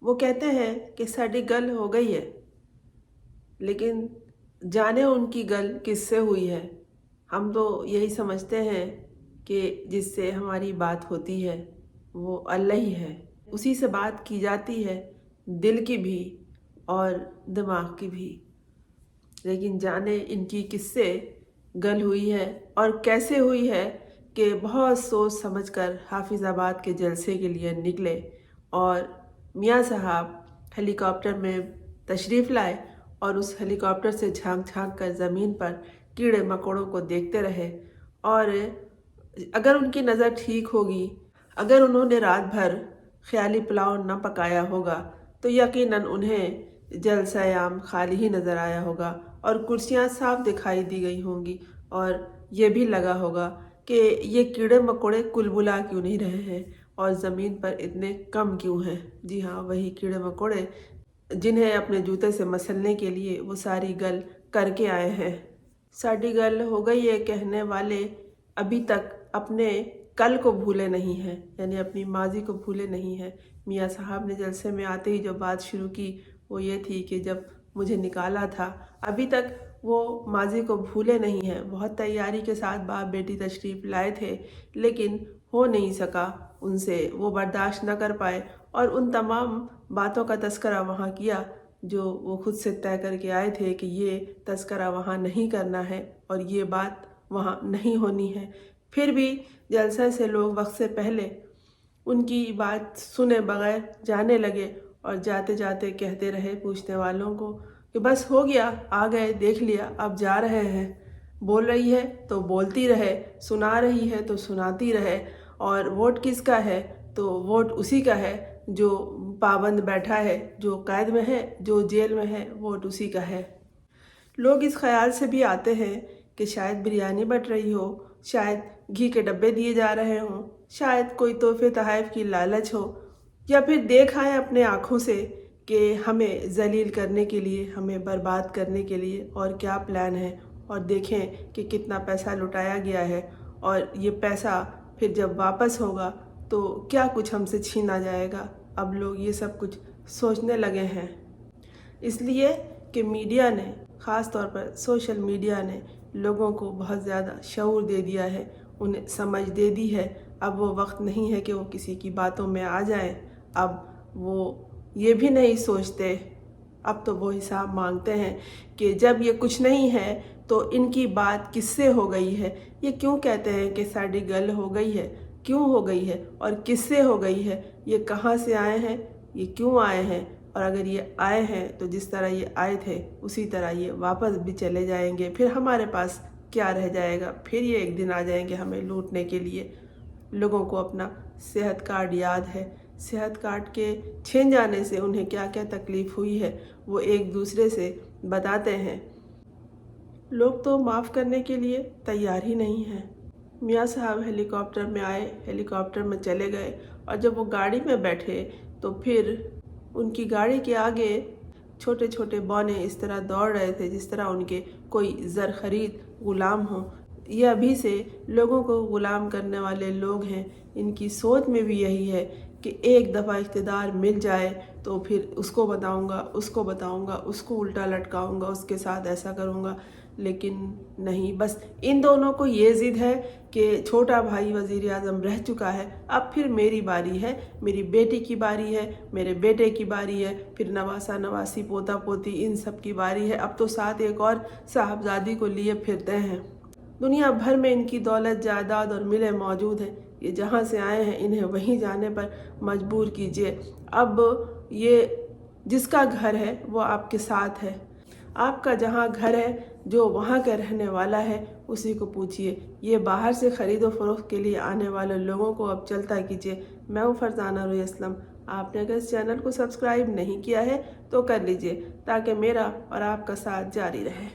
وہ کہتے ہیں کہ ساڈی گل ہو گئی ہے، لیکن جانے ان کی گل کس سے ہوئی ہے۔ ہم تو یہی سمجھتے ہیں کہ جس سے ہماری بات ہوتی ہے وہ اللہ ہی ہے، اسی سے بات کی جاتی ہے، دل کی بھی اور دماغ کی بھی۔ لیکن جانے ان کی کس سے گل ہوئی ہے اور کیسے ہوئی ہے کہ بہت سوچ سمجھ کر حافظ آباد کے جلسے کے لیے نکلے اور میاں صاحب ہیلی کاپٹر میں تشریف لائے اور اس ہیلی کاپٹر سے جھانک جھانک کر زمین پر کیڑے مکوڑوں کو دیکھتے رہے۔ اور اگر ان کی نظر ٹھیک ہوگی، اگر انہوں نے رات بھر خیالی پلاؤ نہ پکایا ہوگا تو یقیناً انہیں جلسہ عام خالی ہی نظر آیا ہوگا اور کرسیاں صاف دکھائی دی گئی ہوں گی، اور یہ بھی لگا ہوگا کہ یہ کیڑے مکوڑے کل بلا کیوں نہیں رہے ہیں اور زمین پر اتنے کم کیوں ہیں۔ جی ہاں، وہی کیڑے مکوڑے جنہیں اپنے جوتے سے مسلنے کے لیے وہ ساری گل کر کے آئے ہیں۔ ساڈی گل ہو گئی ہے کہنے والے ابھی تک اپنے کل کو بھولے نہیں ہیں، یعنی اپنی ماضی کو بھولے نہیں ہیں۔ میاں صاحب نے جلسے میں آتے ہی جو بات شروع کی وہ یہ تھی کہ جب مجھے نکالا تھا، ابھی تک وہ ماضی کو بھولے نہیں ہیں۔ بہت تیاری کے ساتھ باپ بیٹی تشریف لائے تھے، لیکن ہو نہیں سکا ان سے، وہ برداشت نہ کر پائے اور ان تمام باتوں کا تذکرہ وہاں کیا جو وہ خود سے طے کر کے آئے تھے کہ یہ تذکرہ وہاں نہیں کرنا ہے اور یہ بات وہاں نہیں ہونی ہے۔ پھر بھی جلسے سے لوگ وقت سے پہلے ان کی بات سنے بغیر جانے لگے اور جاتے جاتے کہتے رہے پوچھنے والوں کو کہ بس ہو گیا، آ گئے، دیکھ لیا، اب جا رہے ہیں۔ بول رہی ہے تو بولتی رہے، سنا رہی ہے تو سناتی رہے، اور ووٹ کس کا ہے تو ووٹ اسی کا ہے جو پابند بیٹھا ہے، جو قید میں ہے، جو جیل میں ہے، ووٹ اسی کا ہے۔ لوگ اس خیال سے بھی آتے ہیں کہ شاید بریانی بٹ رہی ہو، شاید گھی کے ڈبے دیے جا رہے ہوں، شاید کوئی تحفے تحائف کی لالچ ہو، یا پھر دیکھ آئیں اپنے آنکھوں سے کہ ہمیں ذلیل کرنے کے لیے، ہمیں برباد کرنے کے لیے اور کیا پلان ہے، اور دیکھیں کہ کتنا پیسہ لٹایا گیا ہے، اور یہ پیسہ پھر جب واپس ہوگا تو کیا کچھ ہم سے چھینا جائے گا۔ اب لوگ یہ سب کچھ سوچنے لگے ہیں، اس لیے کہ میڈیا نے، خاص طور پر سوشل میڈیا نے لوگوں کو بہت زیادہ شعور دے دیا ہے، انہیں سمجھ دے دی ہے۔ اب وہ وقت نہیں ہے کہ وہ کسی کی باتوں میں آ جائیں، اب وہ یہ بھی نہیں سوچتے، اب تو وہ حساب مانگتے ہیں کہ جب یہ کچھ نہیں ہے تو ان کی بات کس سے ہو گئی ہے، یہ کیوں کہتے ہیں کہ ساڈی گل ہو گئی ہے، کیوں ہو گئی ہے اور کس سے ہو گئی ہے، یہ کہاں سے آئے ہیں، یہ کیوں آئے ہیں، اور اگر یہ آئے ہیں تو جس طرح یہ آئے تھے اسی طرح یہ واپس بھی چلے جائیں گے، پھر ہمارے پاس کیا رہ جائے گا، پھر یہ ایک دن آ جائیں گے ہمیں لوٹنے کے لیے۔ لوگوں کو اپنا صحت کارڈ یاد ہے، صحت کارڈ کے چھن جانے سے انہیں کیا کیا تکلیف ہوئی ہے وہ ایک دوسرے سے بتاتے ہیں۔ لوگ تو معاف کرنے کے لیے تیار ہی نہیں ہیں۔ میاں صاحب ہیلی کاپٹر میں آئے، ہیلی کاپٹر میں چلے گئے، اور جب وہ گاڑی میں بیٹھے تو پھر ان کی گاڑی کے آگے چھوٹے چھوٹے بونے اس طرح دوڑ رہے تھے جس طرح ان کے کوئی زر خرید غلام ہوں۔ یہ ابھی سے لوگوں کو غلام کرنے والے لوگ ہیں، ان کی سوچ میں بھی یہی ہے کہ ایک دفعہ اقتدار مل جائے تو پھر اس کو بتاؤں گا، اس کو بتاؤں گا، اس کو الٹا لٹکاؤں گا، اس کے ساتھ ایسا کروں گا۔ لیکن نہیں، بس ان دونوں کو یہ ضد ہے کہ چھوٹا بھائی وزیر اعظم رہ چکا ہے، اب پھر میری باری ہے، میری بیٹی کی باری ہے، میرے بیٹے کی باری ہے، پھر نواسہ نواسی پوتا پوتی ان سب کی باری ہے، اب تو ساتھ ایک اور صاحبزادی کو لیے پھرتے ہیں۔ دنیا بھر میں ان کی دولت جائیداد اور ملیں موجود ہیں، یہ جہاں سے آئے ہیں انہیں وہیں جانے پر مجبور کیجیے۔ اب یہ جس کا گھر ہے وہ آپ کے ساتھ ہے، آپ کا جہاں گھر ہے جو وہاں کا رہنے والا ہے اسی کو پوچھیے۔ یہ باہر سے خرید و فروخت کے لیے آنے والے لوگوں کو اب چلتا کیجیے۔ میں ہوں فرزانہ روی اسلم۔ آپ نے اگر اس چینل کو سبسکرائب نہیں کیا ہے تو کر لیجیے تاکہ میرا اور آپ کا ساتھ جاری رہے۔